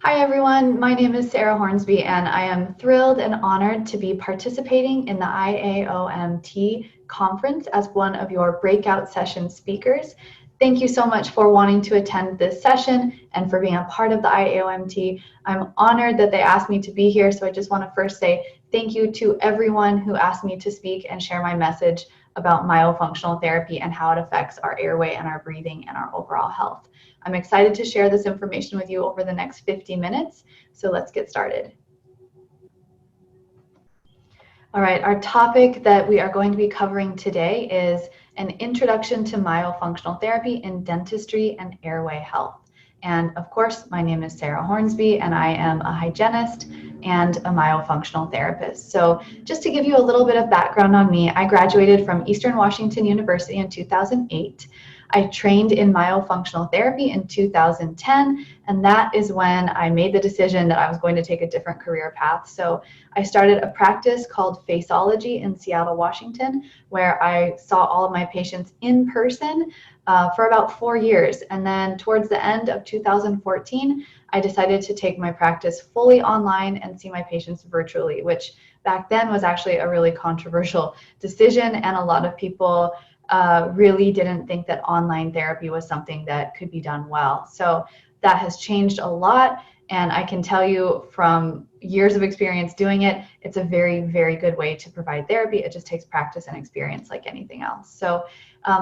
Hi everyone, my name is Sarah Hornsby and I am thrilled and honored to be participating in the IAOMT conference as one of your breakout session speakers. Thank you so much for wanting to attend this session and for being a part of the IAOMT. I'm honored that they asked me to be here, so I just want to first say thank you to everyone who asked me to speak and share my message about myofunctional therapy and how it affects our airway and our breathing and our overall health. I'm excited to share this information with you over the next 50 minutes, so let's get started. All right, our topic that we are going to be covering today is an introduction to myofunctional therapy in dentistry and airway health. And of course, my name is Sarah Hornsby and I am a hygienist and a myofunctional therapist. So just to give you a little bit of background on me, I graduated from Eastern Washington University in 2008. I trained in myofunctional therapy in 2010, and that is when I made the decision that I was going to take a different career path. So I started a practice called Faceology in Seattle, Washington, where I saw all of my patients in person for about 4 years. And then towards the end of 2014, I decided to take my practice fully online and see my patients virtually, which back then was actually a really controversial decision, and a lot of people really didn't think that online therapy was something that could be done well. So that has changed a lot, and I can tell you from years of experience doing it, it's a very, very good way to provide therapy. It just takes practice and experience like anything else. So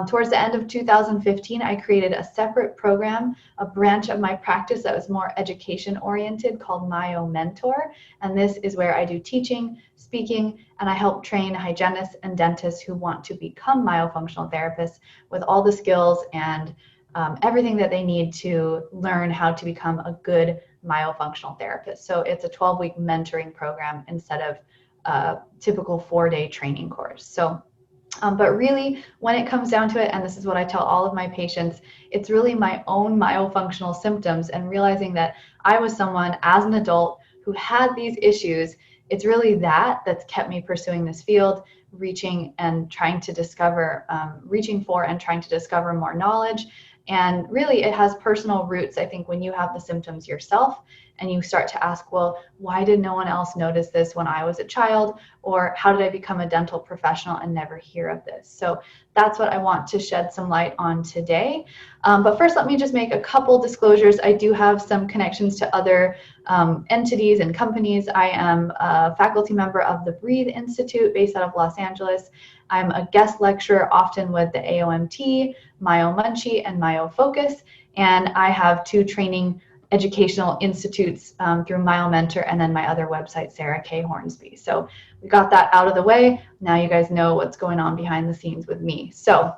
towards the end of 2015, I created a separate program, a branch of my practice that was more education oriented called MyoMentor. And this is where I do teaching, speaking, and I help train hygienists and dentists who want to become myofunctional therapists with all the skills and everything that they need to learn how to become a good myofunctional therapist. So it's a 12-week mentoring program instead of a typical 4-day training course. So but really, when it comes down to it, and this is what I tell all of my patients, it's really my own myofunctional symptoms and realizing that I was someone as an adult who had these issues. It's really that's kept me pursuing this field, reaching and trying to discover, reaching for and trying to discover more knowledge. And really, it has personal roots, I think, when you have the symptoms yourself and you start to ask, well, why did no one else notice this when I was a child? Or how did I become a dental professional and never hear of this? So that's what I want to shed some light on today. But first, let me just make a couple disclosures. I do have some connections to other entities and companies. I am a faculty member of the Breathe Institute based out of Los Angeles. I'm a guest lecturer often with the IAOMT, MyoMunchie, and MyoFocus, and I have 2 training educational institutes through MyoMentor and then my other website, Sarah K. Hornsby. So we got that out of the way. Now you guys know what's going on behind the scenes with me. So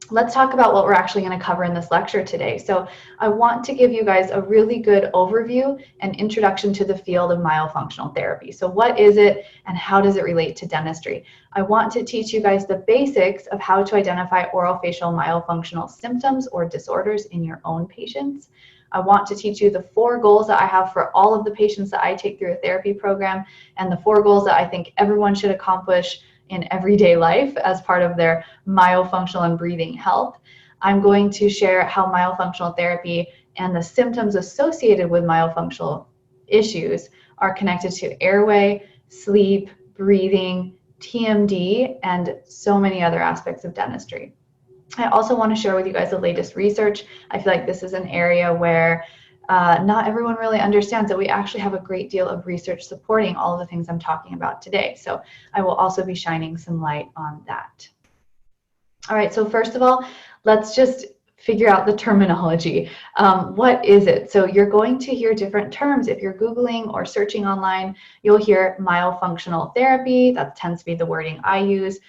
let's talk about what we're actually going to cover in this lecture today. So I want to give you guys a really good overview and introduction to the field of myofunctional therapy. So what is it and how does it relate to dentistry? I want to teach you guys the basics of how to identify orofacial myofunctional symptoms or disorders in your own patients. I want to teach you the 4 goals that I have for all of the patients that I take through a therapy program, and the 4 goals that I think everyone should accomplish in everyday life as part of their myofunctional and breathing health. I'm going to share how myofunctional therapy and the symptoms associated with myofunctional issues are connected to airway, sleep, breathing, TMD, and so many other aspects of dentistry. I also want to share with you guys the latest research. I feel like this is an area where not everyone really understands that we actually have a great deal of research supporting all of the things I'm talking about today. So I will also be shining some light on that. All right, so first of all, let's just figure out the terminology. What is it? So you're going to hear different terms. If you're Googling or searching online, you'll hear myofunctional therapy. That tends to be the wording I use.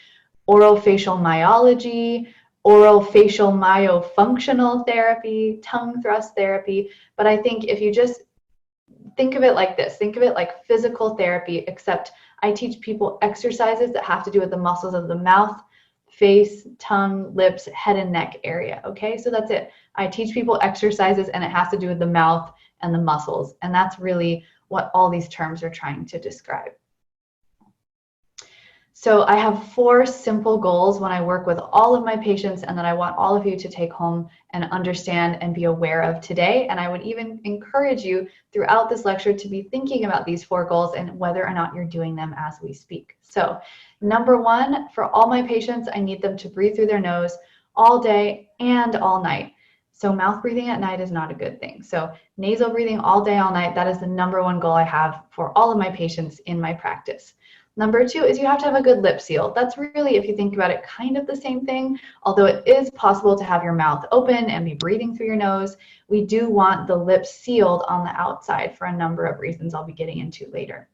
Orofacial myology, orofacial myofunctional therapy, tongue thrust therapy. But I think if you just think of it like this, think of it like physical therapy, except I teach people exercises that have to do with the muscles of the mouth, face, tongue, lips, head and neck area. Okay, so that's it. I teach people exercises and it has to do with the mouth and the muscles. And that's really what all these terms are trying to describe. So I have 4 simple goals when I work with all of my patients, and that I want all of you to take home and understand and be aware of today. And I would even encourage you throughout this lecture to be thinking about these 4 goals and whether or not you're doing them as we speak. So number 1, for all my patients, I need them to breathe through their nose all day and all night. So mouth breathing at night is not a good thing. So nasal breathing all day, all night, that is the number 1 goal I have for all of my patients in my practice. Number 2 is you have to have a good lip seal. That's really, if you think about it, kind of the same thing, although it is possible to have your mouth open and be breathing through your nose. We do want the lips sealed on the outside for a number of reasons I'll be getting into later.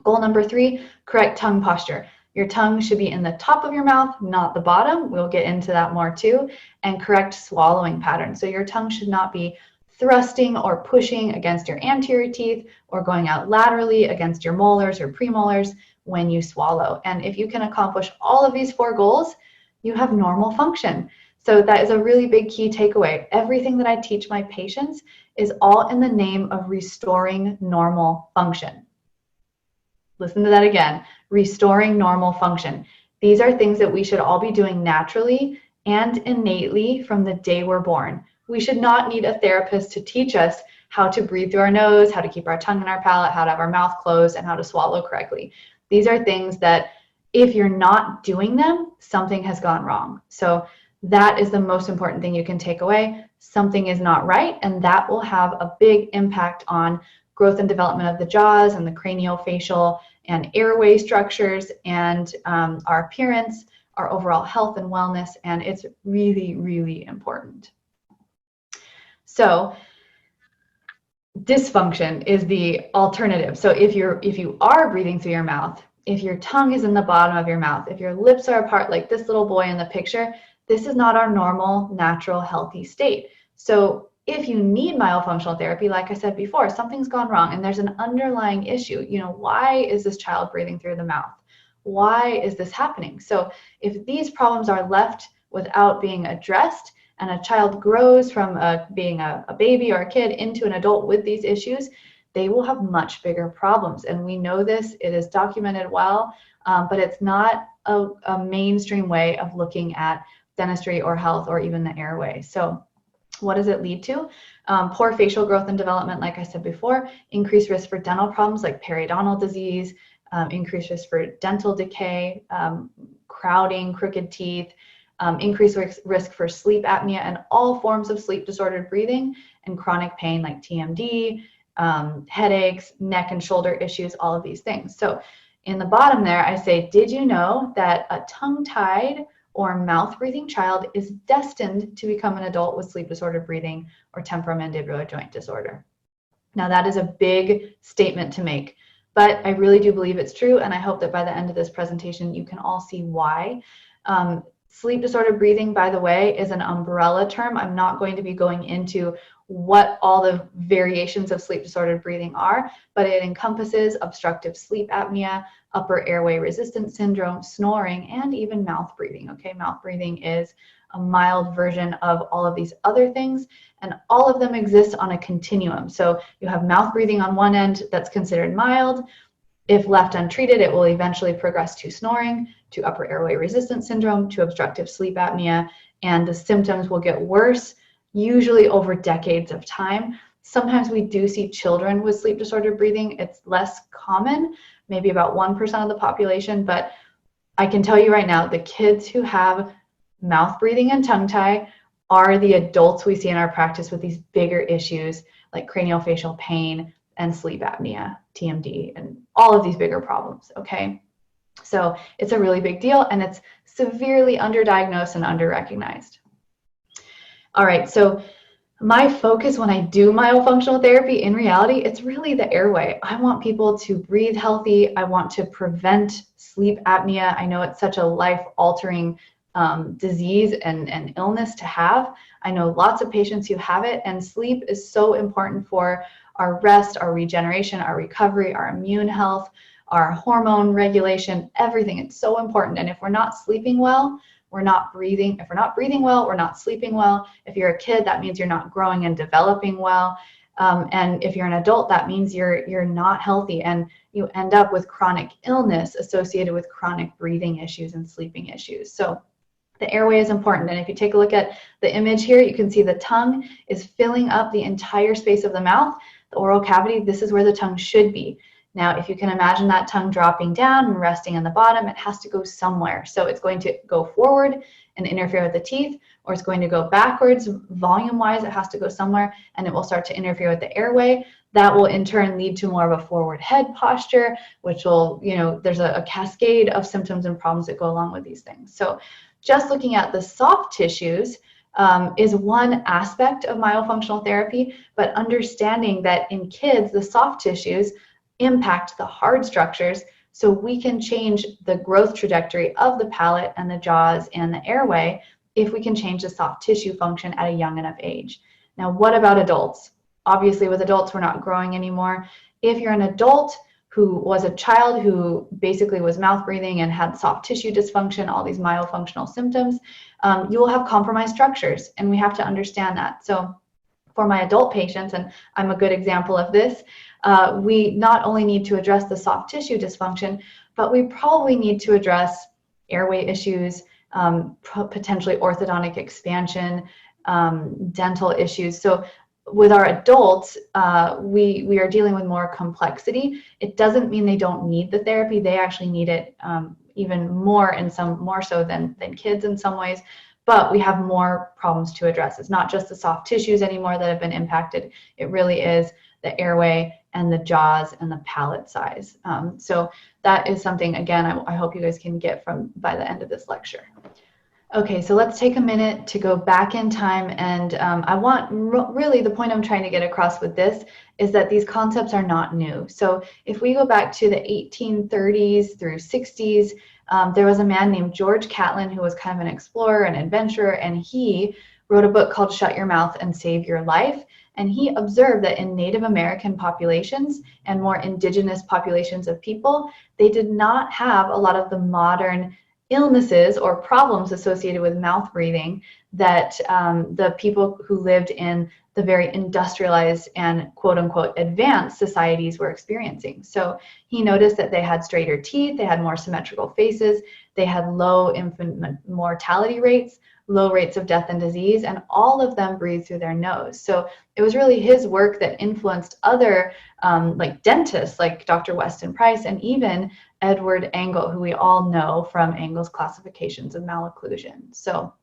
Goal number 3, correct tongue posture. Your tongue should be in the top of your mouth, not the bottom. We'll get into that more too. And correct swallowing pattern. So your tongue should not be thrusting or pushing against your anterior teeth or going out laterally against your molars or premolars when you swallow. And if you can accomplish all of these 4 goals, you have normal function. So that is a really big key takeaway. Everything that I teach my patients is all in the name of restoring normal function. Listen to that again, restoring normal function. These are things that we should all be doing naturally and innately from the day we're born. We should not need a therapist to teach us how to breathe through our nose, how to keep our tongue in our palate, how to have our mouth closed, and how to swallow correctly. These are things that if you're not doing them, something has gone wrong. So that is the most important thing you can take away. Something is not right, and that will have a big impact on growth and development of the jaws and the craniofacial and airway structures and our appearance, our overall health and wellness, and it's really, really important. So dysfunction is the alternative. So if you are breathing through your mouth, if your tongue is in the bottom of your mouth, if your lips are apart like this little boy in the picture, this is not our normal, natural, healthy state. So if you need myofunctional therapy, like I said before, something's gone wrong and there's an underlying issue. You know, why is this child breathing through the mouth? Why is this happening? So if these problems are left without being addressed, and a child grows from being a baby or a kid into an adult with these issues, they will have much bigger problems. And we know this, it is documented well, but it's not a mainstream way of looking at dentistry or health or even the airway. So what does it lead to? Poor facial growth and development, like I said before, increased risk for dental problems like periodontal disease, increased risk for dental decay, crowding, crooked teeth, increased risk for sleep apnea and all forms of sleep disordered breathing, and chronic pain like TMD, headaches, neck and shoulder issues, all of these things. So in the bottom there, I say, did you know that a tongue-tied or mouth-breathing child is destined to become an adult with sleep disordered breathing or temporomandibular joint disorder? Now that is a big statement to make, but I really do believe it's true, and I hope that by the end of this presentation you can all see why. Sleep disordered breathing, by the way, is an umbrella term. I'm not going to be going into what all the variations of sleep disordered breathing are, but it encompasses obstructive sleep apnea, upper airway resistance syndrome, snoring, and even mouth breathing. Okay, mouth breathing is a mild version of all of these other things, and all of them exist on a continuum. So you have mouth breathing on one end that's considered mild. If left untreated, it will eventually progress to snoring, to upper airway resistance syndrome, to obstructive sleep apnea, and the symptoms will get worse, usually over decades of time. Sometimes we do see children with sleep disordered breathing. It's less common, maybe about 1% of the population, but I can tell you right now, the kids who have mouth breathing and tongue tie are the adults we see in our practice with these bigger issues like craniofacial pain and sleep apnea, TMD, and all of these bigger problems, okay? So it's a really big deal, and it's severely underdiagnosed and underrecognized. All right, so my focus when I do myofunctional therapy, in reality, it's really the airway. I want people to breathe healthy. I want to prevent sleep apnea. I know it's such a life-altering disease and illness to have. I know lots of patients who have it, and sleep is so important for our rest, our regeneration, our recovery, our immune health, our hormone regulation, everything. It's so important. And if we're not sleeping well, we're not breathing. If we're not breathing well, we're not sleeping well. If you're a kid, that means you're not growing and developing well. And if you're an adult, that means you're not healthy, and you end up with chronic illness associated with chronic breathing issues and sleeping issues. So the airway is important. And if you take a look at the image here, you can see the tongue is filling up the entire space of the mouth. The oral cavity, this is where the tongue should be. Now, if you can imagine that tongue dropping down and resting on the bottom, it has to go somewhere. So it's going to go forward and interfere with the teeth, or it's going to go backwards. Volume-wise, it has to go somewhere, and it will start to interfere with the airway. That will in turn lead to more of a forward head posture, which will, there's a cascade of symptoms and problems that go along with these things. So just looking at the soft tissues is one aspect of myofunctional therapy, but understanding that in kids, the soft tissues impact the hard structures, so we can change the growth trajectory of the palate and the jaws and the airway if we can change the soft tissue function at a young enough age. Now, what about adults? Obviously, with adults, we're not growing anymore. If you're an adult who was a child who basically was mouth breathing and had soft tissue dysfunction, all these myofunctional symptoms, you will have compromised structures, and we have to understand that. So for my adult patients, and I'm a good example of this, we not only need to address the soft tissue dysfunction, but we probably need to address airway issues, potentially orthodontic expansion, dental issues. So with our adults, we are dealing with more complexity. It doesn't mean they don't need the therapy. They actually need it even more, and some more so than kids in some ways. But we have more problems to address. It's not just the soft tissues anymore that have been impacted. It really is the airway and the jaws and the palate size. So that is something, again, I hope you guys can get by the end of this lecture. Okay, so let's take a minute to go back in time, and I want, really the point I'm trying to get across with this is that these concepts are not new. So if we go back to the 1830s through 60s, there was a man named George Catlin who was kind of an explorer and adventurer, and he wrote a book called Shut Your Mouth and Save Your Life. And he observed that in Native American populations and more indigenous populations of people, they did not have a lot of the modern illnesses or problems associated with mouth breathing that the people who lived in the very industrialized and quote unquote advanced societies were experiencing. So he noticed that they had straighter teeth, they had more symmetrical faces, they had low infant mortality rates, low rates of death and disease, and all of them breathed through their nose. So it was really his work that influenced other like dentists like Dr. Weston Price and even Edward Engel, who we all know from Engel's classifications of malocclusion. So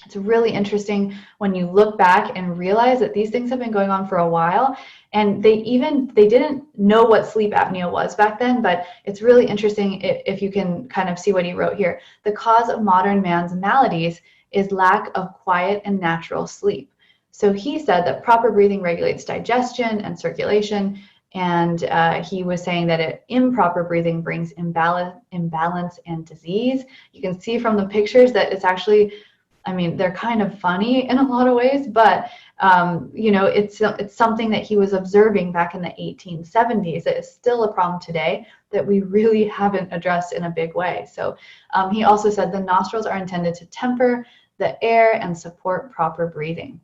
it's really interesting when you look back and realize that these things have been going on for a while, and they didn't know what sleep apnea was back then, but it's really interesting if you can kind of see what he wrote here. The cause of modern man's maladies is lack of quiet and natural sleep. So he said that proper breathing regulates digestion and circulation, and he was saying that improper breathing brings imbalance and disease. You can see from the pictures that it's actually, I mean, they're kind of funny in a lot of ways, but it's something that he was observing back in the 1870s that is still a problem today that we really haven't addressed in a big way. So he also said the nostrils are intended to temper the air and support proper breathing.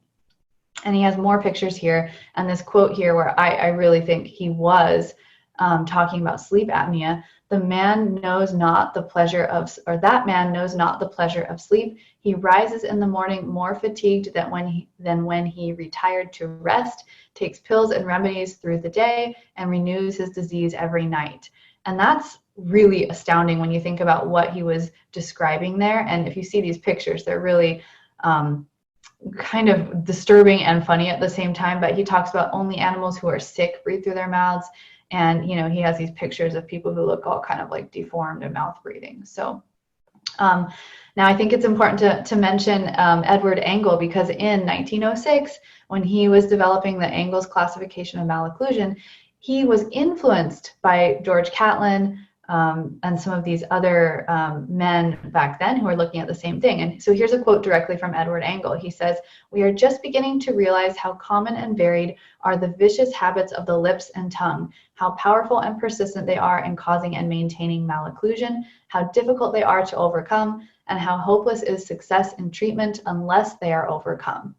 And he has more pictures here, and this quote here where I really think he was talking about sleep apnea. That man knows not the pleasure of sleep. He rises in the morning more fatigued than when he retired to rest, takes pills and remedies through the day, and renews his disease every night. And that's really astounding when you think about what he was describing there. And if you see these pictures, they're really kind of disturbing and funny at the same time. But he talks about only animals who are sick breathe through their mouths. And, he has these pictures of people who look all kind of like deformed and mouth breathing. So now I think it's important to mention Edward Engel, because in 1906, when he was developing the Engel's classification of malocclusion, he was influenced by George Catlin and some of these other men back then who were looking at the same thing. And so here's a quote directly from Edward Engel. He says, "We are just beginning to realize how common and varied are the vicious habits of the lips and tongue, how powerful and persistent they are in causing and maintaining malocclusion, how difficult they are to overcome, and how hopeless is success in treatment unless they are overcome."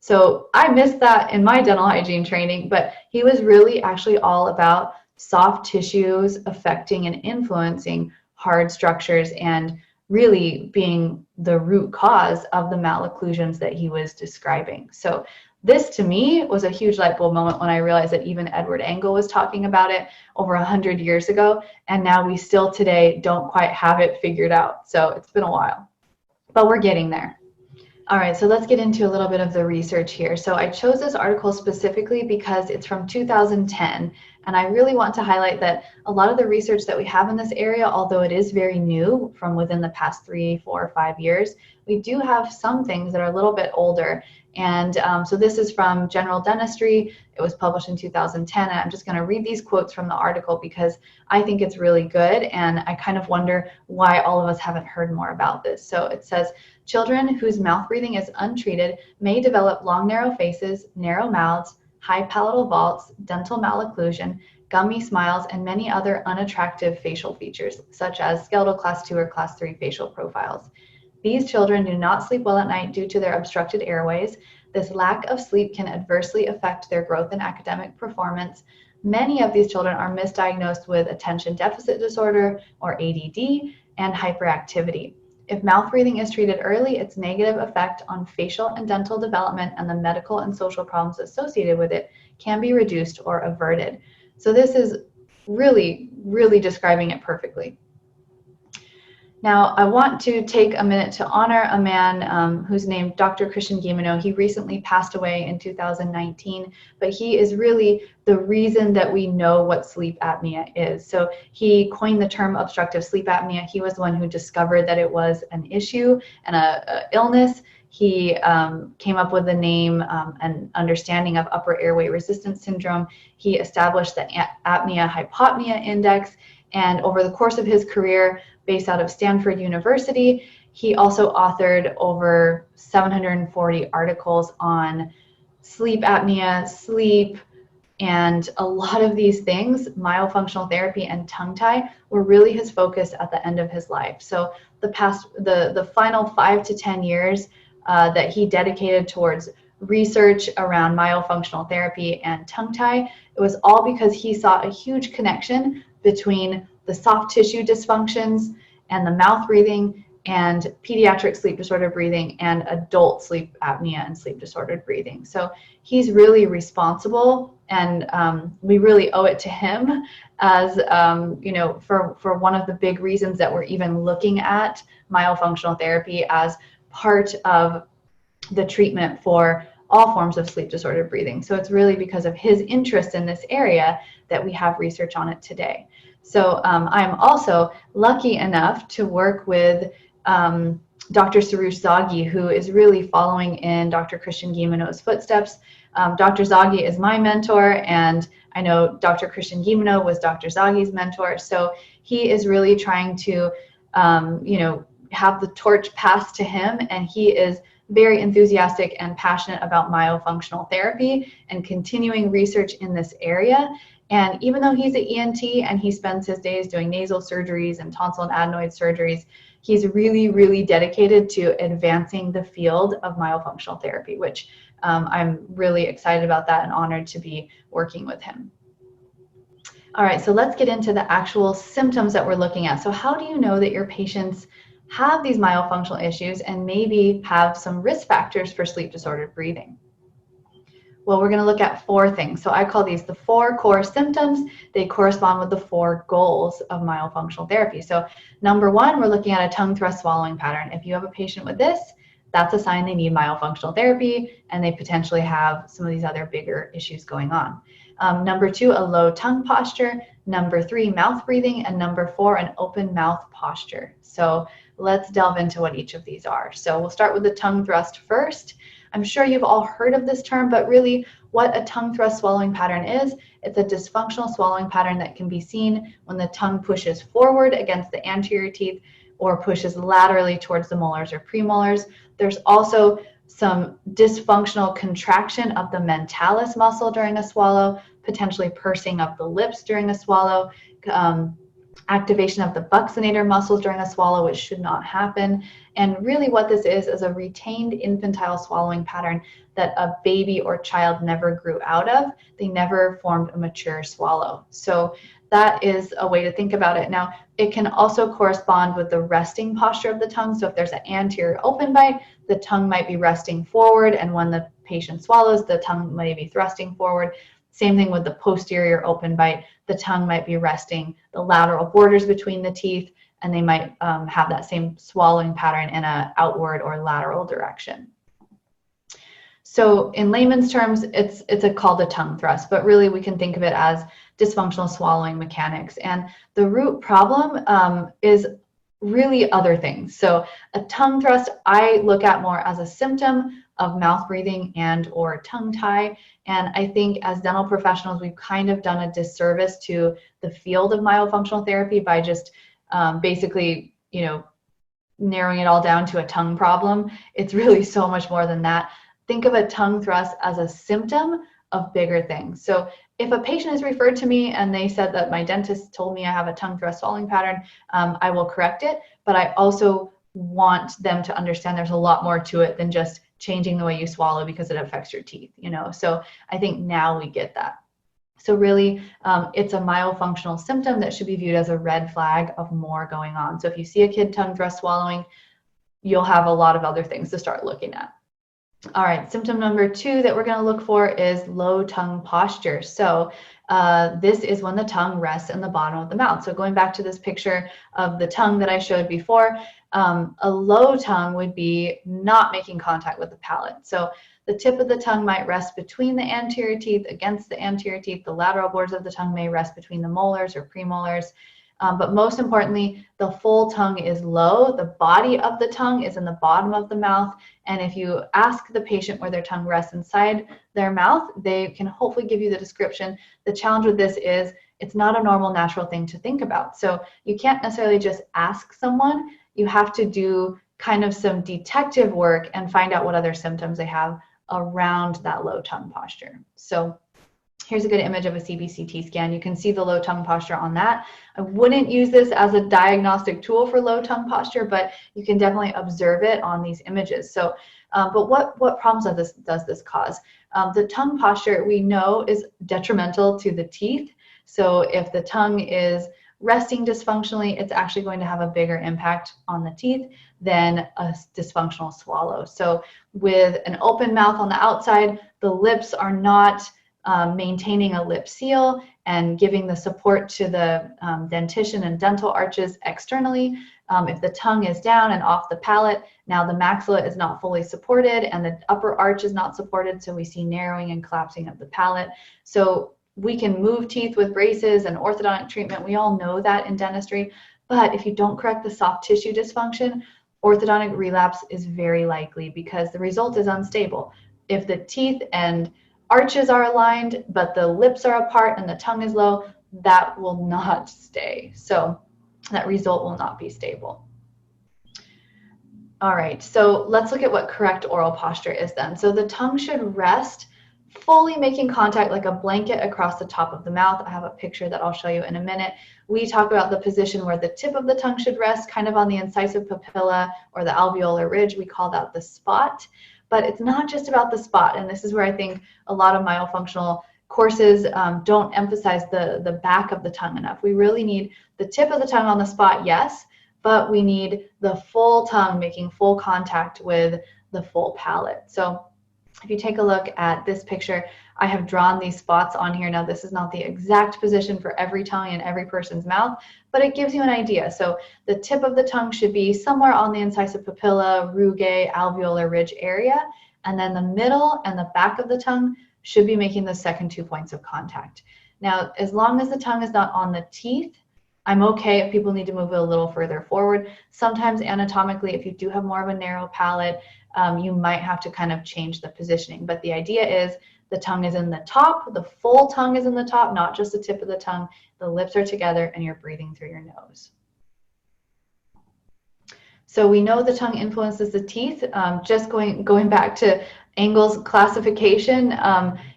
So I missed that in my dental hygiene training, but he was really actually all about soft tissues affecting and influencing hard structures and really being the root cause of the malocclusions that he was describing. So this to me was a huge light bulb moment when I realized that even Edward Engel was talking about it over 100 years ago, and now we still today don't quite have it figured out. So it's been a while, but we're getting there. All right, so let's get into a little bit of the research here. So I chose this article specifically because it's from 2010, and I really want to highlight that a lot of the research that we have in this area, although it is very new from within the past 3, 4, 5 years, we do have some things that are a little bit older. And so this is from General Dentistry. It was published in 2010, and I'm just going to read these quotes from the article because I think it's really good, and I kind of wonder why all of us haven't heard more about this. So it says, children whose mouth breathing is untreated may develop long, narrow faces, narrow mouths, high palatal vaults, dental malocclusion, gummy smiles, and many other unattractive facial features, such as skeletal class 2 or class 3 facial profiles. These children do not sleep well at night due to their obstructed airways. This lack of sleep can adversely affect their growth and academic performance. Many of these children are misdiagnosed with attention deficit disorder, or ADD, and hyperactivity. If mouth breathing is treated early, its negative effect on facial and dental development and the medical and social problems associated with it can be reduced or averted. So this is really, really describing it perfectly. Now, I want to take a minute to honor a man who's named Dr. Christian Guilleminault. He recently passed away in 2019, but he is really the reason that we know what sleep apnea is. So he coined the term obstructive sleep apnea. He was the one who discovered that it was an issue and a illness. He came up with the name and understanding of upper airway resistance syndrome. He established the apnea-hypopnea index, and over the course of his career, based out of Stanford University, he also authored over 740 articles on sleep apnea, sleep, and a lot of these things, myofunctional therapy and tongue tie, were really his focus at the end of his life. So the final 5 to 10 years that he dedicated towards research around myofunctional therapy and tongue tie, it was all because he saw a huge connection between the soft tissue dysfunctions and the mouth breathing and pediatric sleep disordered breathing and adult sleep apnea and sleep disordered breathing. So he's really responsible, and we really owe it to him as, for one of the big reasons that we're even looking at myofunctional therapy as part of the treatment for all forms of sleep disordered breathing. So it's really because of his interest in this area that we have research on it today. So I'm also lucky enough to work with Dr. Soroush Zaghi, who is really following in Dr. Christian Guilleminault's footsteps. Dr. Zaghi is my mentor, and I know Dr. Christian Guilleminault was Dr. Zaghi's mentor. So he is really trying to, have the torch passed to him, and he is very enthusiastic and passionate about myofunctional therapy and continuing research in this area. And even though he's an ENT and he spends his days doing nasal surgeries and tonsil and adenoid surgeries, he's really, really dedicated to advancing the field of myofunctional therapy, which I'm really excited about that and honored to be working with him. All right, so let's get into the actual symptoms that we're looking at. So how do you know that your patients have these myofunctional issues and maybe have some risk factors for sleep disordered breathing? Well, we're going to look at 4 things. So I call these the 4 core symptoms. They correspond with the 4 goals of myofunctional therapy. So number 1, we're looking at a tongue thrust swallowing pattern. If you have a patient with this, that's a sign they need myofunctional therapy and they potentially have some of these other bigger issues going on. Number 2, a low tongue posture. Number 3, mouth breathing. And number 4, an open mouth posture. So let's delve into what each of these are. So we'll start with the tongue thrust first. I'm sure you've all heard of this term, but really what a tongue thrust swallowing pattern is, it's a dysfunctional swallowing pattern that can be seen when the tongue pushes forward against the anterior teeth or pushes laterally towards the molars or premolars. There's also some dysfunctional contraction of the mentalis muscle during a swallow, potentially pursing of the lips during a swallow, activation of the buccinator muscles during a swallow, which should not happen. And really what this is a retained infantile swallowing pattern that a baby or child never grew out of. They never formed a mature swallow. So that is a way to think about it. Now, it can also correspond with the resting posture of the tongue. So if there's an anterior open bite, the tongue might be resting forward, and when the patient swallows, the tongue may be thrusting forward. Same thing with the posterior open bite. The tongue might be resting the lateral borders between the teeth, and they might have that same swallowing pattern in an outward or lateral direction. So in layman's terms, it's called a tongue thrust, but really we can think of it as dysfunctional swallowing mechanics. And the root problem is really other things. So a tongue thrust I look at more as a symptom of mouth breathing and or tongue tie. And I think as dental professionals, we've kind of done a disservice to the field of myofunctional therapy by just basically, narrowing it all down to a tongue problem. It's really so much more than that. Think of a tongue thrust as a symptom of bigger things. So if a patient is referred to me and they said that my dentist told me I have a tongue thrust swallowing pattern, I will correct it. But I also want them to understand there's a lot more to it than just changing the way you swallow because it affects your teeth, So I think now we get that. So really, it's a myofunctional symptom that should be viewed as a red flag of more going on. So if you see a kid tongue thrust swallowing, you'll have a lot of other things to start looking at. All right, symptom number 2 that we're going to look for is low tongue posture. So this is when the tongue rests in the bottom of the mouth. So going back to this picture of the tongue that I showed before, a low tongue would be not making contact with the palate. So the tip of the tongue might rest between the anterior teeth, against the anterior teeth. The lateral borders of the tongue may rest between the molars or premolars. But most importantly, the full tongue is low. The body of the tongue is in the bottom of the mouth. And if you ask the patient where their tongue rests inside their mouth, they can hopefully give you the description. The challenge with this is it's not a normal, natural thing to think about. So you can't necessarily just ask someone. You have to do kind of some detective work and find out what other symptoms they have around that low tongue posture. So here's a good image of a CBCT scan. You can see the low tongue posture on that. I wouldn't use this as a diagnostic tool for low tongue posture, but you can definitely observe it on these images. So, but what problems does this cause? The tongue posture we know is detrimental to the teeth. So if the tongue is resting dysfunctionally, it's actually going to have a bigger impact on the teeth than a dysfunctional swallow. So with an open mouth on the outside, the lips are not maintaining a lip seal and giving the support to the dentition and dental arches externally. If the tongue is down and off the palate, now the maxilla is not fully supported and the upper arch is not supported, so we see narrowing and collapsing of the palate. So we can move teeth with braces and orthodontic treatment. We all know that in dentistry, but if you don't correct the soft tissue dysfunction, orthodontic relapse is very likely because the result is unstable. If the teeth and arches are aligned, but the lips are apart and the tongue is low, that will not stay. So that result will not be stable. All right, so let's look at what correct oral posture is then. So the tongue should rest fully making contact like a blanket across the top of the mouth. I have a picture that I'll show you in a minute. We talk about the position where the tip of the tongue should rest, kind of on the incisive papilla or the alveolar ridge. We call that the spot. But it's not just about the spot, and this is where I think a lot of myofunctional courses don't emphasize the back of the tongue enough. We really need the tip of the tongue on the spot, yes, but we need the full tongue making full contact with the full palate. So if you take a look at this picture, I have drawn these spots on here. Now, this is not the exact position for every tongue in every person's mouth, but it gives you an idea. So the tip of the tongue should be somewhere on the incisive papilla, rugae, alveolar ridge area, and then the middle and the back of the tongue should be making the second 2 points of contact. Now, as long as the tongue is not on the teeth, I'm okay if people need to move it a little further forward. Sometimes anatomically, if you do have more of a narrow palate, you might have to kind of change the positioning. But the idea is the tongue is in the top, the full tongue is in the top, not just the tip of the tongue. The lips are together and you're breathing through your nose. So we know the tongue influences the teeth. Just going back to Engel's classification,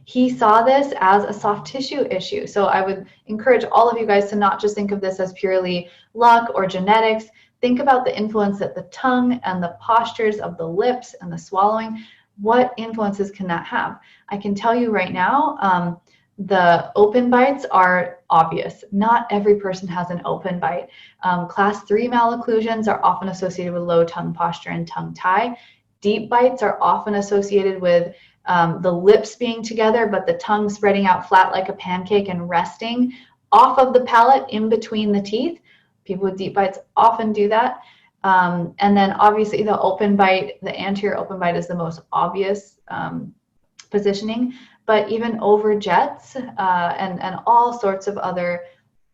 he saw this as a soft tissue issue. So I would encourage all of you guys to not just think of this as purely luck or genetics. Think about the influence that the tongue and the postures of the lips and the swallowing, what influences can that have? I can tell you right now, the open bites are obvious. Not every person has an open bite. Class 3 malocclusions are often associated with low tongue posture and tongue tie. Deep bites are often associated with the lips being together, but the tongue spreading out flat like a pancake and resting off of the palate in between the teeth. People with deep bites often do that. And then obviously the open bite, the anterior open bite is the most obvious positioning, but even over jets and all sorts of other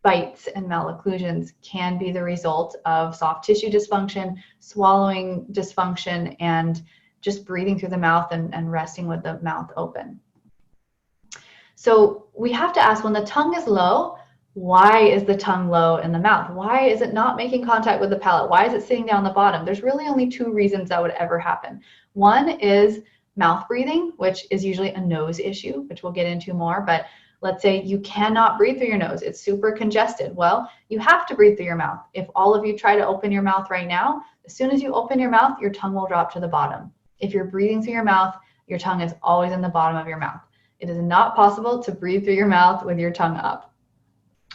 bites and malocclusions can be the result of soft tissue dysfunction, swallowing dysfunction, and just breathing through the mouth and resting with the mouth open. So we have to ask, when the tongue is low, why is the tongue low in the mouth? Why is it not making contact with the palate? Why is it sitting down the bottom? There's really only 2 reasons that would ever happen. One is mouth breathing, which is usually a nose issue, which we'll get into more, but let's say you cannot breathe through your nose. It's super congested. Well, you have to breathe through your mouth. If all of you try to open your mouth right now, as soon as you open your mouth, your tongue will drop to the bottom. If you're breathing through your mouth, your tongue is always in the bottom of your mouth. It is not possible to breathe through your mouth with your tongue up.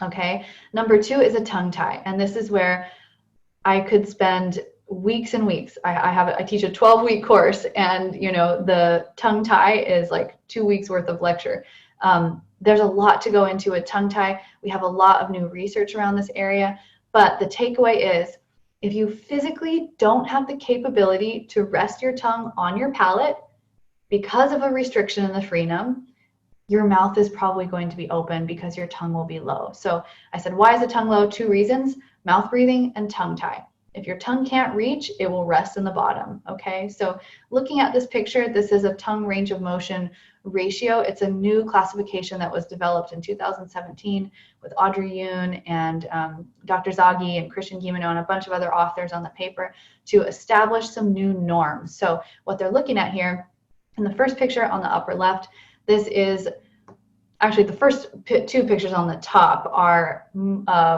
Okay. Number 2 is a tongue tie. And this is where I could spend weeks and weeks. I teach a 12-week course, and the tongue tie is like 2 weeks worth of lecture. There's a lot to go into a tongue tie. We have a lot of new research around this area, but the takeaway is, if you physically don't have the capability to rest your tongue on your palate because of a restriction in the frenum, your mouth is probably going to be open because your tongue will be low. So I said, why is the tongue low? 2 reasons: mouth breathing and tongue tie. If your tongue can't reach, it will rest in the bottom. Okay, so looking at this picture, this is a tongue range of motion ratio. It's a new classification that was developed in 2017 with Audrey Yoon and Dr. Zaghi and Christian Guilleminault and a bunch of other authors on the paper to establish some new norms. So what they're looking at here in the first picture on the upper left, this is actually the first 2 pictures on the top are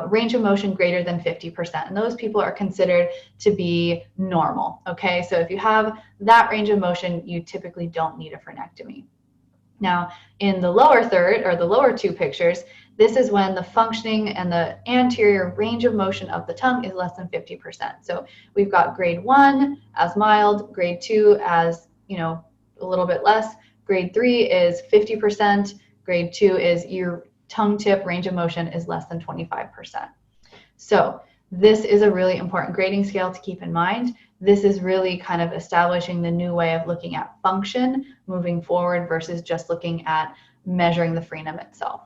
range of motion greater than 50%. And those people are considered to be normal. Okay, so if you have that range of motion, you typically don't need a frenectomy. Now, in the lower third, or the lower 2 pictures, this is when the functioning and the anterior range of motion of the tongue is less than 50%. So we've got grade 1 as mild, grade 2 as, a little bit less, grade 3 is 50%, grade 2 is your tongue tip range of motion is less than 25%. So this is a really important grading scale to keep in mind. This is really kind of establishing the new way of looking at function moving forward versus just looking at measuring the frenum itself.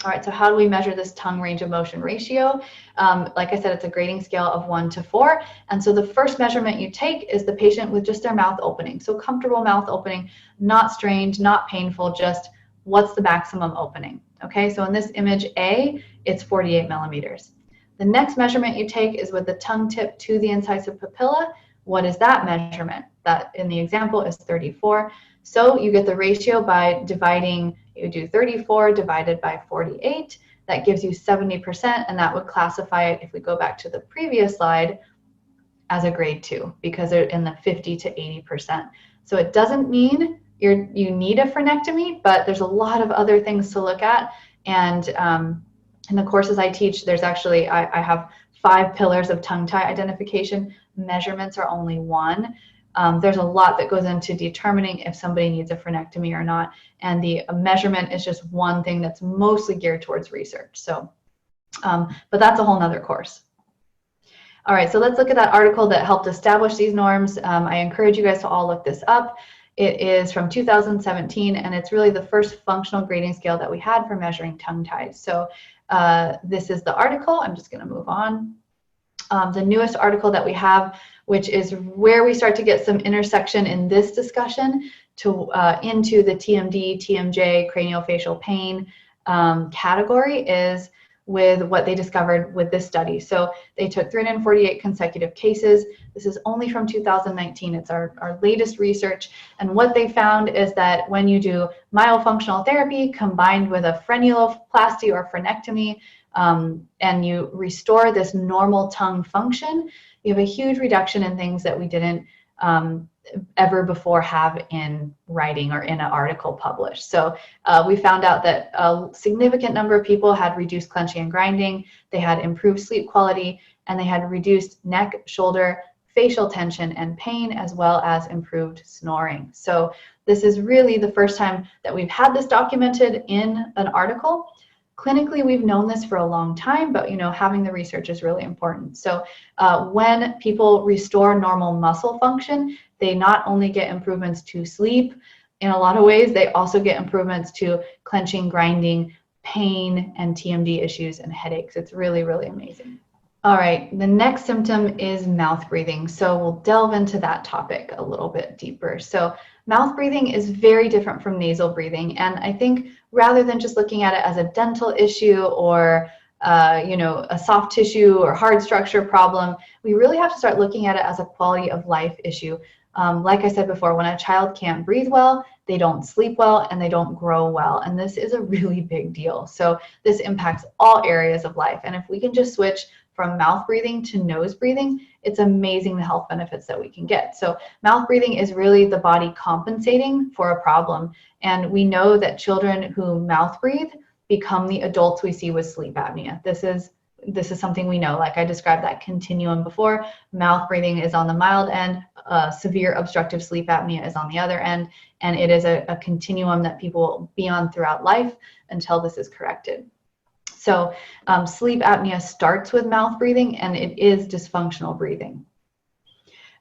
All right, so how do we measure this tongue range of motion ratio? Like I said, it's a grading scale of 1 to 4. And so the first measurement you take is the patient with just their mouth opening. So comfortable mouth opening, not strained, not painful, just what's the maximum opening. Okay, so in this image A, it's 48 millimeters. The next measurement you take is with the tongue tip to the incisive papilla. What is that measurement? That in the example is 34. So you get the ratio by dividing, you do 34 divided by 48. That gives you 70%, and that would classify it, if we go back to the previous slide, as a grade 2 because they're in the 50 to 80%. So it doesn't mean you need a frenectomy, but there's a lot of other things to look at. And in the courses I teach, there's actually, I have 5 pillars of tongue tie identification. Measurements are only 1. There's a lot that goes into determining if somebody needs a frenectomy or not. And the measurement is just one thing that's mostly geared towards research. So, but that's a whole nother course. All right, so let's look at that article that helped establish these norms. I encourage you guys to all look this up. It is from 2017, and it's really the first functional grading scale that we had for measuring tongue ties. So this is the article. I'm just going to move on. The newest article that we have, which is where we start to get some intersection in this discussion into the TMD, TMJ, craniofacial pain category, is with what they discovered with this study. So they took 348 consecutive cases. This is only from 2019. It's our latest research. And what they found is that when you do myofunctional therapy combined with a frenuloplasty or frenectomy, and you restore this normal tongue function, you have a huge reduction in things that we didn't ever before have in writing or in an article published. So we found out that a significant number of people had reduced clenching and grinding, they had improved sleep quality, and they had reduced neck, shoulder, facial tension and pain, as well as improved snoring. So this is really the first time that we've had this documented in an article. Clinically, we've known this for a long time, but having the research is really important. So when people restore normal muscle function, they not only get improvements to sleep in a lot of ways, they also get improvements to clenching, grinding, pain, and TMD issues and headaches. It's really, really amazing. All right, the next symptom is mouth breathing. So we'll delve into that topic a little bit deeper. So mouth breathing is very different from nasal breathing. And I think rather than just looking at it as a dental issue or a soft tissue or hard structure problem, we really have to start looking at it as a quality of life issue. Like I said before, when a child can't breathe well, they don't sleep well, and they don't grow well. And this is a really big deal. So this impacts all areas of life. And if we can just switch from mouth breathing to nose breathing, it's amazing the health benefits that we can get. So mouth breathing is really the body compensating for a problem. And we know that children who mouth breathe become the adults we see with sleep apnea. This is something we know. Like I described that continuum before, mouth breathing is on the mild end, severe obstructive sleep apnea is on the other end, and it is a continuum that people will be on throughout life until this is corrected. So sleep apnea starts with mouth breathing, and it is dysfunctional breathing.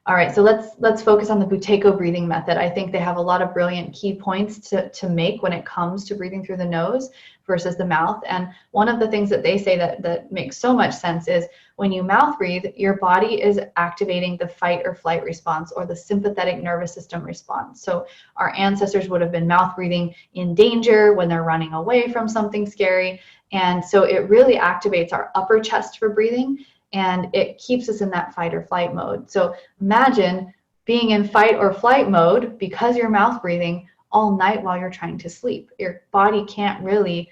All right, so let's focus on the Buteyko breathing method. I think they have a lot of brilliant key points to make when it comes to breathing through the nose versus the mouth. And one of the things that they say that makes so much sense is when you mouth breathe, your body is activating the fight or flight response, or the sympathetic nervous system response. So our ancestors would have been mouth breathing in danger, when they're running away from something scary. And so it really activates our upper chest for breathing, and it keeps us in that fight or flight mode. So imagine being in fight or flight mode because you're mouth breathing all night while you're trying to sleep. Your body can't really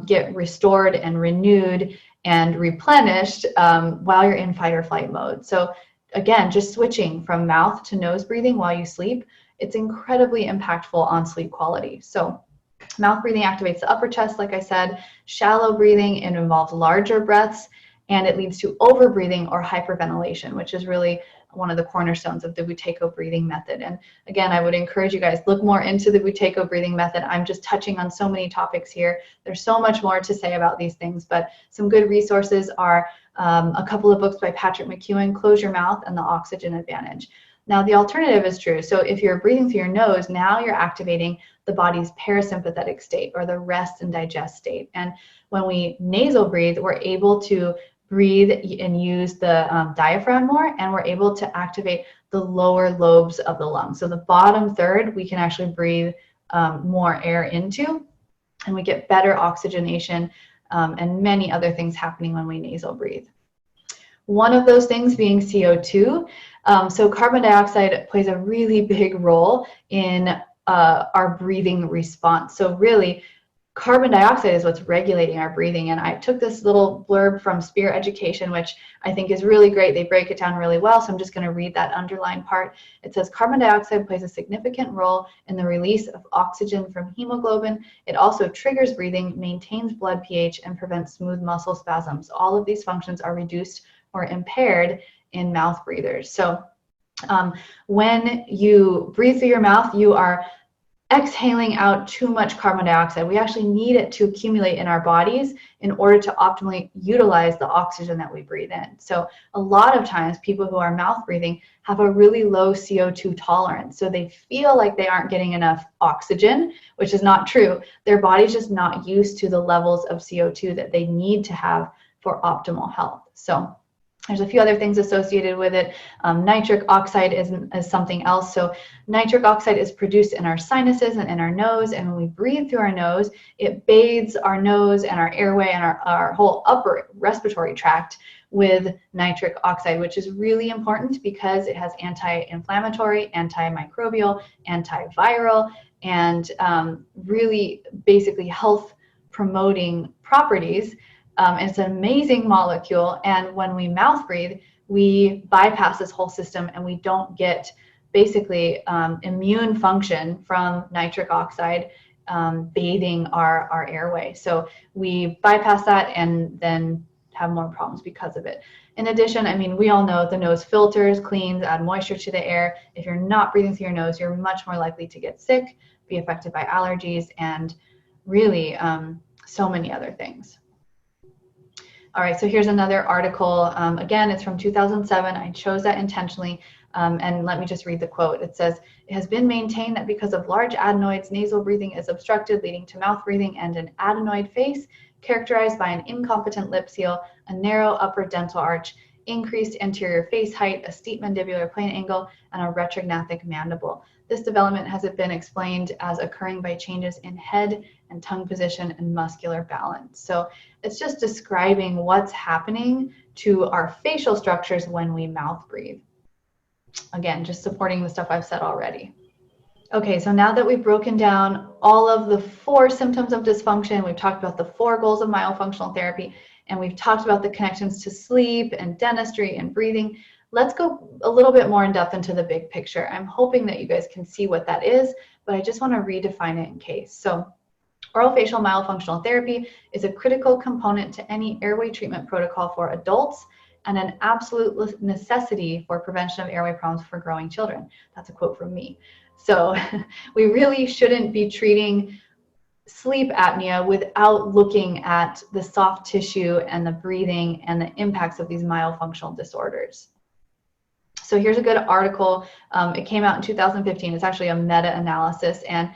get restored and renewed and replenished while you're in fight or flight mode. So again, just switching from mouth to nose breathing while you sleep, it's incredibly impactful on sleep quality. So mouth breathing activates the upper chest, like I said. Shallow breathing, it involves larger breaths, and it leads to overbreathing or hyperventilation, which is really one of the cornerstones of the Buteyko breathing method. And again, I would encourage you guys, look more into the Buteyko breathing method. I'm just touching on so many topics here. There's so much more to say about these things, but some good resources are a couple of books by Patrick McEwen, Close Your Mouth and The Oxygen Advantage. Now, the alternative is true. So if you're breathing through your nose, now you're activating the body's parasympathetic state, or the rest and digest state. And when we nasal breathe, we're able to breathe and use the diaphragm more, and we're able to activate the lower lobes of the lungs. So the bottom third, we can actually breathe more air into, and we get better oxygenation and many other things happening when we nasal breathe. One of those things being CO2. So carbon dioxide plays a really big role in our breathing response. So really, carbon dioxide is what's regulating our breathing. And I took this little blurb from Spear Education, which I think is really great. They break it down really well. So I'm just going to read that underlined part. It says, carbon dioxide plays a significant role in the release of oxygen from hemoglobin. It also triggers breathing, maintains blood pH, and prevents smooth muscle spasms. All of these functions are reduced or impaired in mouth breathers. So when you breathe through your mouth, you are exhaling out too much carbon dioxide. We actually need it to accumulate in our bodies in order to optimally utilize the oxygen that we breathe in. So a lot of times people who are mouth breathing have a really low CO2 tolerance. So they feel like they aren't getting enough oxygen, which is not true. Their body's just not used to the levels of CO2 that they need to have for optimal health. So There's a few other things associated with it. Nitric oxide is something else. So nitric oxide is produced in our sinuses and in our nose, and when we breathe through our nose, it bathes our nose and our airway and our whole upper respiratory tract with nitric oxide, which is really important because it has anti-inflammatory, antimicrobial, antiviral, and really basically health promoting properties. It's an amazing molecule, and when we mouth breathe, we bypass this whole system and we don't get basically immune function from nitric oxide bathing our airway. So we bypass that and then have more problems because of it. In addition, I mean, we all know the nose filters, cleans, add moisture to the air. If you're not breathing through your nose, you're much more likely to get sick, be affected by allergies, and really so many other things. All right, so here's another article. Again, it's from 2007. I chose that intentionally. And let me just read the quote. It says, "It has been maintained that because of large adenoids, nasal breathing is obstructed, leading to mouth breathing and an adenoid face characterized by an incompetent lip seal, a narrow upper dental arch, increased anterior face height, a steep mandibular plane angle, and a retrognathic mandible. This development has been explained as occurring by changes in head and tongue position and muscular balance." So it's just describing what's happening to our facial structures when we mouth breathe. Again, just supporting the stuff I've said already. Okay, so now that we've broken down all of the 4 symptoms of dysfunction, we've talked about the 4 goals of myofunctional therapy, and we've talked about the connections to sleep and dentistry and breathing, let's go a little bit more in depth into the big picture. I'm hoping that you guys can see what that is, but I just want to redefine it in case. So orofacial myofunctional therapy is a critical component to any airway treatment protocol for adults and an absolute necessity for prevention of airway problems for growing children. That's a quote from me. So we really shouldn't be treating sleep apnea without looking at the soft tissue and the breathing and the impacts of these myofunctional disorders. So here's a good article. It came out in 2015. It's actually a meta-analysis, and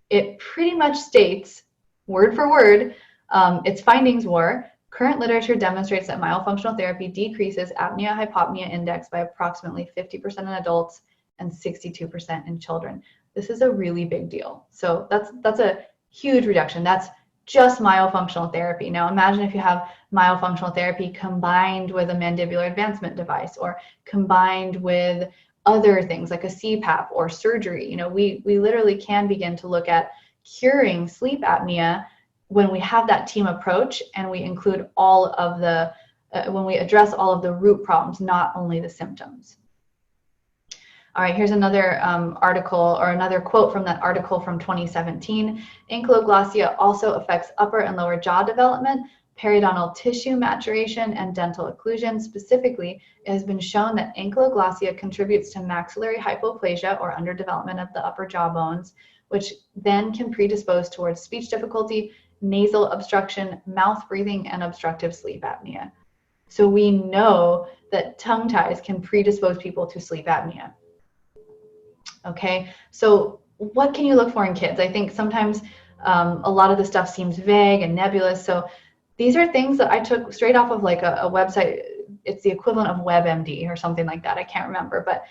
it pretty much states, word for word, its findings were, current literature demonstrates that myofunctional therapy decreases apnea-hypopnea index by approximately 50% in adults and 62% in children. This is a really big deal. So that's a huge reduction. That's just myofunctional therapy. Now imagine if you have myofunctional therapy combined with a mandibular advancement device or combined with other things like a CPAP or surgery. You know, we literally can begin to look at curing sleep apnea when we have that team approach and we include all of the, when we address all of the root problems, not only the symptoms. All right, here's another article or another quote from that article from 2017. Ankyloglossia also affects upper and lower jaw development, periodontal tissue maturation, and dental occlusion. Specifically, it has been shown that ankyloglossia contributes to maxillary hypoplasia or underdevelopment of the upper jaw bones, which then can predispose towards speech difficulty, nasal obstruction, mouth breathing, and obstructive sleep apnea. So we know that tongue ties can predispose people to sleep apnea. Okay, so what can you look for in kids? I think sometimes a lot of the stuff seems vague and nebulous. So these are things that I took straight off of like a website. It's the equivalent of WebMD or something like that. I can't remember, but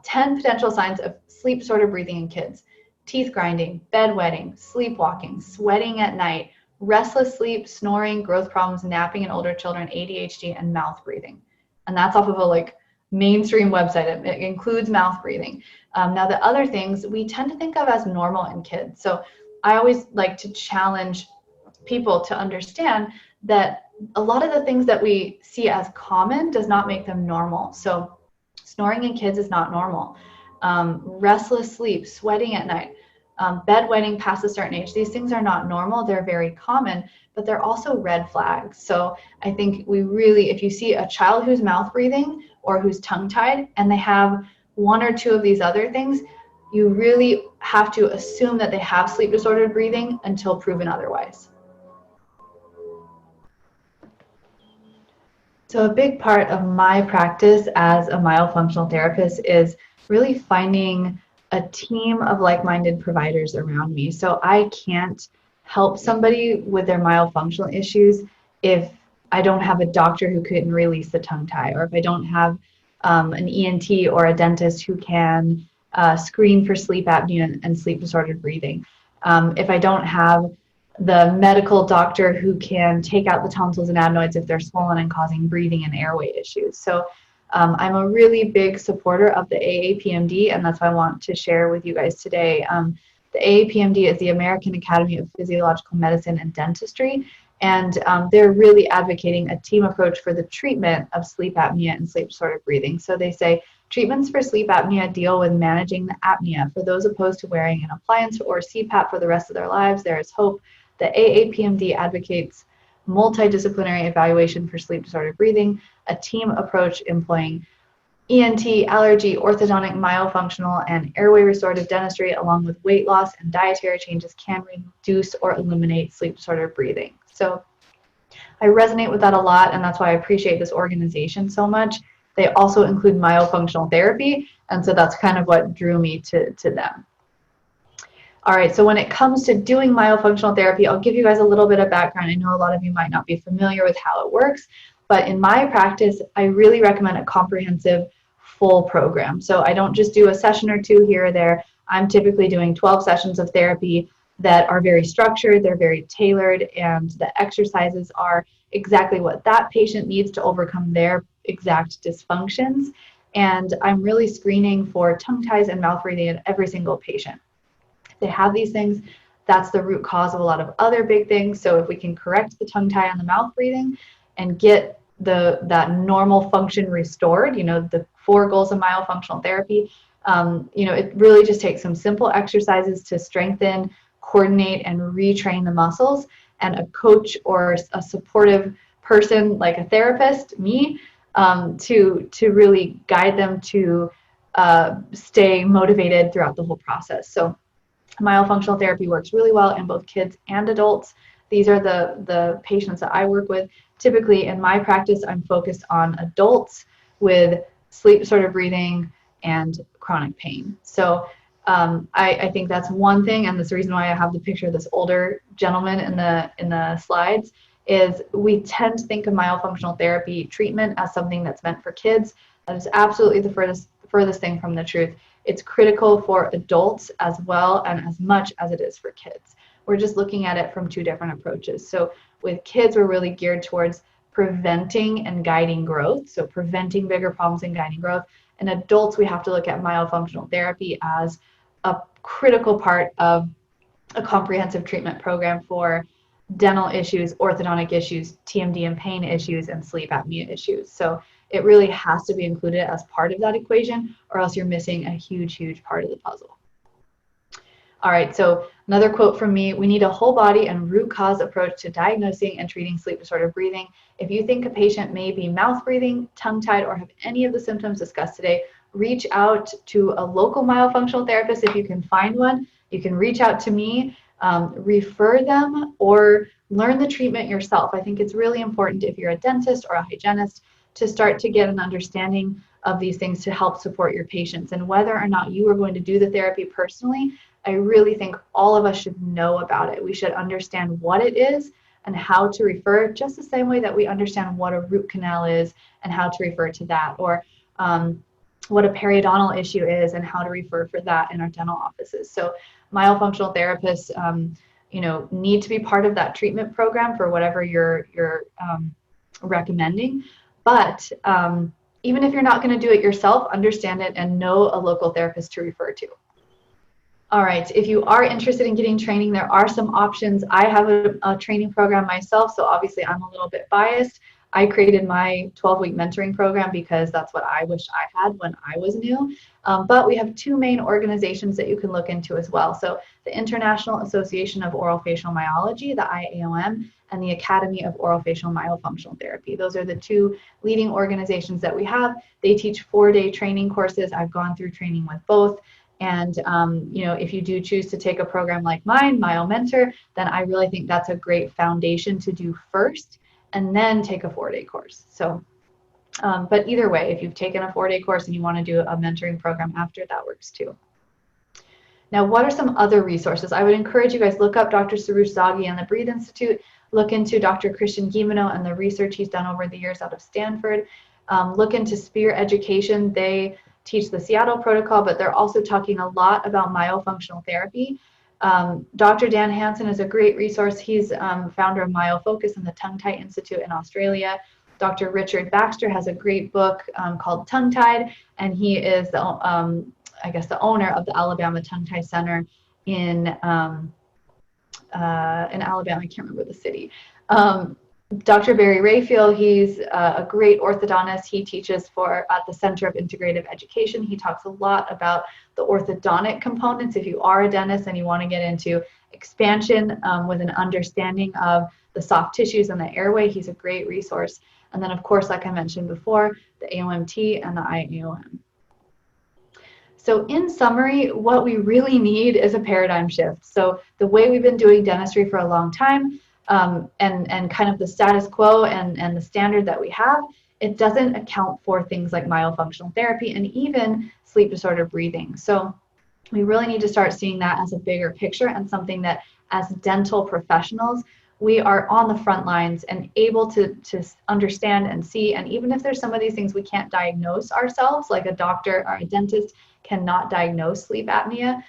10 potential signs of sleep-disordered breathing in kids: teeth grinding, bedwetting, sleepwalking, sweating at night, restless sleep, snoring, growth problems, napping in older children, ADHD, and mouth breathing. And that's off of a like mainstream website. It includes mouth breathing. Now the other things we tend to think of as normal in kids. So I always like to challenge people to understand that a lot of the things that we see as common does not make them normal. So snoring in kids is not normal. Restless sleep, sweating at night, bedwetting past a certain age. These things are not normal. They're very common, but they're also red flags. So I think we really, if you see a child who's mouth breathing or who's tongue tied and they have 1 or 2 of these other things, you really have to assume that they have sleep disordered breathing until proven otherwise. So a big part of my practice as a myofunctional therapist is really finding a team of like-minded providers around me. So I can't help somebody with their myofunctional issues if I don't have a doctor who can release the tongue tie, or if I don't have an ENT or a dentist who can screen for sleep apnea and sleep disordered breathing. If I don't have the medical doctor who can take out the tonsils and adenoids if they're swollen and causing breathing and airway issues. So I'm a really big supporter of the AAPMD, and that's why I want to share with you guys today. The AAPMD is the American Academy of Physiological Medicine and Dentistry, and they're really advocating a team approach for the treatment of sleep apnea and sleep disordered breathing. So they say treatments for sleep apnea deal with managing the apnea. For those opposed to wearing an appliance or CPAP for the rest of their lives, there is hope. The AAPMD advocates multidisciplinary evaluation for sleep disordered breathing, a team approach employing ENT, allergy, orthodontic, myofunctional, and airway restorative dentistry, along with weight loss and dietary changes, can reduce or eliminate sleep disordered breathing. So I resonate with that a lot, and that's why I appreciate this organization so much. They also include myofunctional therapy, and so that's kind of what drew me to them. All right, so when it comes to doing myofunctional therapy, I'll give you guys a little bit of background. I know a lot of you might not be familiar with how it works, but in my practice, I really recommend a comprehensive full program. So I don't just do a session or two here or there. I'm typically doing 12 sessions of therapy that are very structured, they're very tailored, and the exercises are exactly what that patient needs to overcome their exact dysfunctions. And I'm really screening for tongue ties and mouth breathing in every single patient. They have these things, that's the root cause of a lot of other big things. So if we can correct the tongue tie and the mouth breathing and get that normal function restored, the 4 goals of myofunctional therapy, it really just takes some simple exercises to strengthen, coordinate, and retrain the muscles, and a coach or a supportive person like a therapist, me, to really guide them to stay motivated throughout the whole process. So myofunctional therapy works really well in both kids and adults. These are the patients that I work with. Typically in my practice, I'm focused on adults with sleep disordered breathing and chronic pain. So I think that's one thing, and that's the reason why I have the picture of this older gentleman in the slides, is we tend to think of myofunctional therapy treatment as something that's meant for kids. That is absolutely the furthest thing from the truth. It's critical for adults as well, and as much as it is for kids. We're just looking at it from 2 different approaches. So with kids, we're really geared towards preventing and guiding growth. So preventing bigger problems and guiding growth. In adults, we have to look at myofunctional therapy as a critical part of a comprehensive treatment program for dental issues, orthodontic issues, TMD and pain issues, and sleep apnea issues. So it really has to be included as part of that equation, or else you're missing a huge part of the puzzle. All right, so another quote from me: we need a whole body and root cause approach to diagnosing and treating sleep disordered breathing. If you think a patient may be mouth breathing, tongue-tied, or have any of the symptoms discussed today, reach out to a local myofunctional therapist if you can find one. You can reach out to me, refer them, or learn the treatment yourself. I think it's really important, if you're a dentist or a hygienist, to start to get an understanding of these things to help support your patients. And whether or not you are going to do the therapy personally, I really think all of us should know about it. We should understand what it is and how to refer, just the same way that we understand what a root canal is and how to refer to that, or what a periodontal issue is and how to refer for that in our dental offices. So myofunctional therapists, need to be part of that treatment program for whatever you're recommending. But even if you're not going to do it yourself, understand it and know a local therapist to refer to. All right, if you are interested in getting training, there are some options. I have a training program myself, so obviously I'm a little bit biased. I created my 12-week mentoring program because that's what I wish I had when I was new. But we have 2 main organizations that you can look into as well. So the International Association of Orofacial Myology, the IAOM, and the Academy of Orofacial Myofunctional Therapy. Those are the 2 leading organizations that we have. They teach 4-day training courses. I've gone through training with both. And, if you do choose to take a program like mine, MyoMentor, then I really think that's a great foundation to do first, and then take a 4-day course. So, but either way, if you've taken a 4-day course and you want to do a mentoring program after, that works too. Now, what are some other resources? I would encourage you guys, look up Dr. Sarush Zaghi and the Breathe Institute, look into Dr. Christian Guilleminault and the research he's done over the years out of Stanford. Look into Spear Education. They teach the Seattle protocol, but they're also talking a lot about myofunctional therapy. Dr. Dan Hansen is a great resource. He's founder of MyoFocus and the Tongue Tie Institute in Australia. Dr. Richard Baxter has a great book called Tongue Tied, and he is the, I guess, the owner of the Alabama Tongue Tie Center in Alabama. I can't remember the city. Dr. Barry Rayfield, he's a great orthodontist. He teaches at the Center of Integrative Education. He talks a lot about the orthodontic components. If you are a dentist and you want to get into expansion with an understanding of the soft tissues and the airway, he's a great resource. And then, of course, like I mentioned before, the AOMT and the IAOM. So in summary, what we really need is a paradigm shift. So the way we've been doing dentistry for a long time, and kind of the status quo and the standard that we have, it doesn't account for things like myofunctional therapy and even sleep disorder breathing. So we really need to start seeing that as a bigger picture and something that as dental professionals, we are on the front lines and able to understand and see. And even if there's some of these things we can't diagnose ourselves, like a doctor or a dentist cannot diagnose sleep apnea,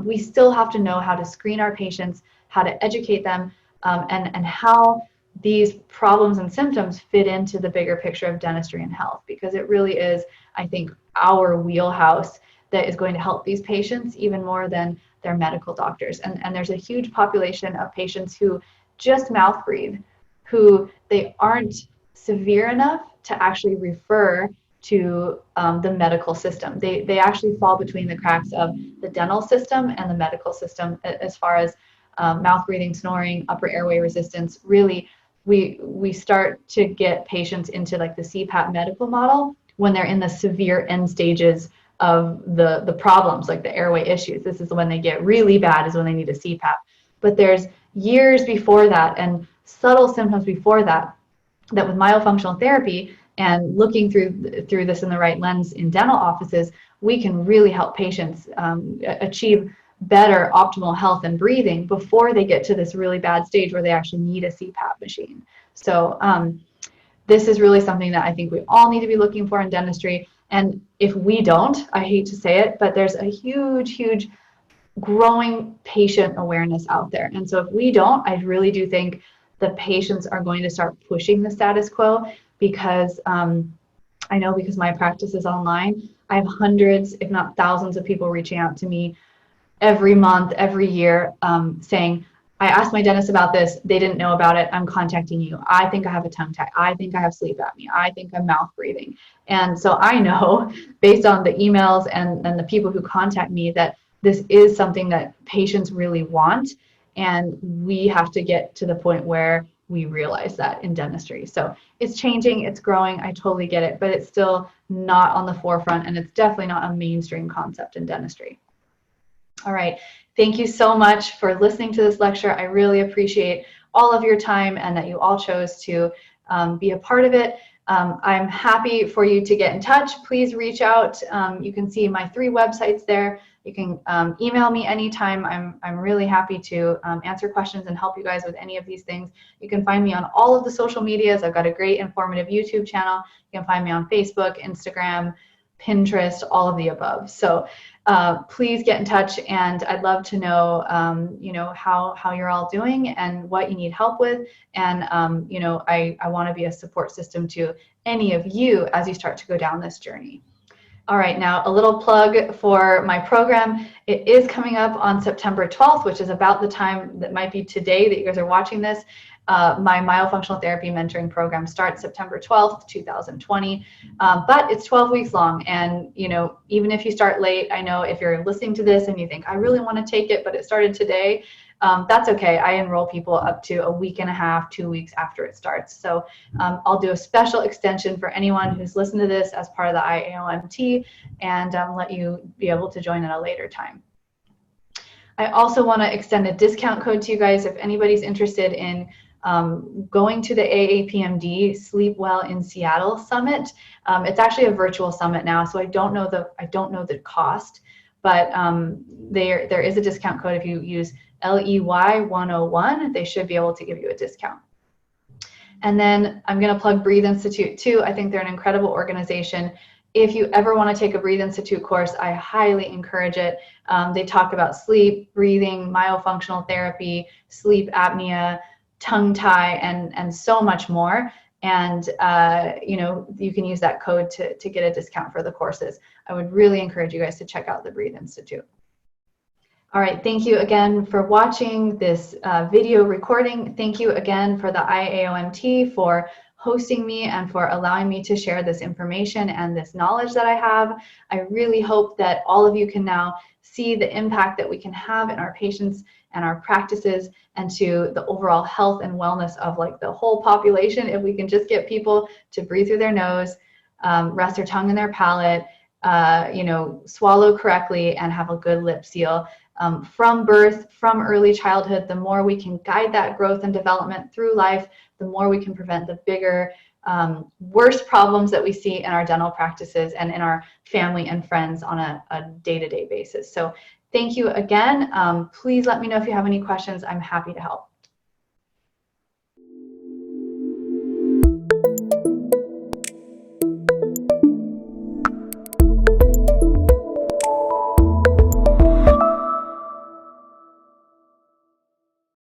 we still have to know how to screen our patients, how to educate them, and how these problems and symptoms fit into the bigger picture of dentistry and health, because it really is, I think, our wheelhouse that is going to help these patients even more than their medical doctors. And there's a huge population of patients who just mouth breathe, who they aren't severe enough to actually refer to the medical system. They actually fall between the cracks of the dental system and the medical system as far as mouth breathing, snoring, upper airway resistance. Really, we start to get patients into like the CPAP medical model when they're in the severe end stages of the problems, like the airway issues. This is when they get really bad, is when they need a CPAP. But there's years before that and subtle symptoms before that with myofunctional therapy and looking through this in the right lens in dental offices, we can really help patients achieve better optimal health and breathing before they get to this really bad stage where they actually need a CPAP machine. So this is really something that I think we all need to be looking for in dentistry. And if we don't, I hate to say it, but there's a huge growing patient awareness out there. And so if we don't, I really do think the patients are going to start pushing the status quo, because I know, because my practice is online, I have hundreds, if not thousands of people reaching out to me every month, every year, saying, I asked my dentist about this, they didn't know about it, I'm contacting you. I think I have a tongue tie. I think I have sleep apnea. I think I'm mouth breathing. And so I know, based on the emails and the people who contact me, that this is something that patients really want. And we have to get to the point where we realize that in dentistry. So it's changing, it's growing, I totally get it, but it's still not on the forefront, and it's definitely not a mainstream concept in dentistry. All right, thank you so much for listening to this lecture. I really appreciate all of your time and that you all chose to be a part of it. I'm happy for you to get in touch. Please reach out. You can see my 3 websites there. You can email me anytime. I'm really happy to answer questions and help you guys with any of these things. You can find me on all of the social medias. I've got a great informative YouTube channel. You can find me on Facebook, Instagram, Pinterest, all of the above. So please get in touch, and I'd love to know, you know, how you're all doing and what you need help with. And, you know, I want to be a support system to any of you as you start to go down this journey. All right, now a little plug for my program. It is coming up on September 12th, which is about the time that might be today that you guys are watching this. My myofunctional therapy mentoring program starts September 12th, 2020, but it's 12 weeks long. And, you know, even if you start late, I know if you're listening to this and you think, I really want to take it, but it started today, that's okay. I enroll people up to a week and a half, 2 weeks after it starts. So I'll do a special extension for anyone who's listened to this as part of the IAOMT, and let you be able to join at a later time. I also want to extend a discount code to you guys if anybody's interested in going to the AAPMD Sleep Well in Seattle Summit. It's actually a virtual summit now, so I don't know the cost, but there is a discount code. If you use LEY101, they should be able to give you a discount. And then I'm going to plug Breathe Institute too. I think they're an incredible organization. If you ever want to take a Breathe Institute course, I highly encourage it. They talk about sleep, breathing, myofunctional therapy, sleep apnea, tongue tie, and so much more. And you know, you can use that code to get a discount for the courses. I would really encourage you guys to check out the Breathe Institute. All right, thank you again for watching this video recording. Thank you again for the IAOMT for hosting me and for allowing me to share this information and this knowledge that I have. I really hope that all of you can now see the impact that we can have in our patients and our practices and to the overall health and wellness of like the whole population. If we can just get people to breathe through their nose, rest their tongue in their palate, you know, swallow correctly and have a good lip seal. From birth, from early childhood, the more we can guide that growth and development through life, the more we can prevent the bigger, worse problems that we see in our dental practices and in our family and friends on a day-to-day basis. So thank you again. Please let me know if you have any questions. I'm happy to help.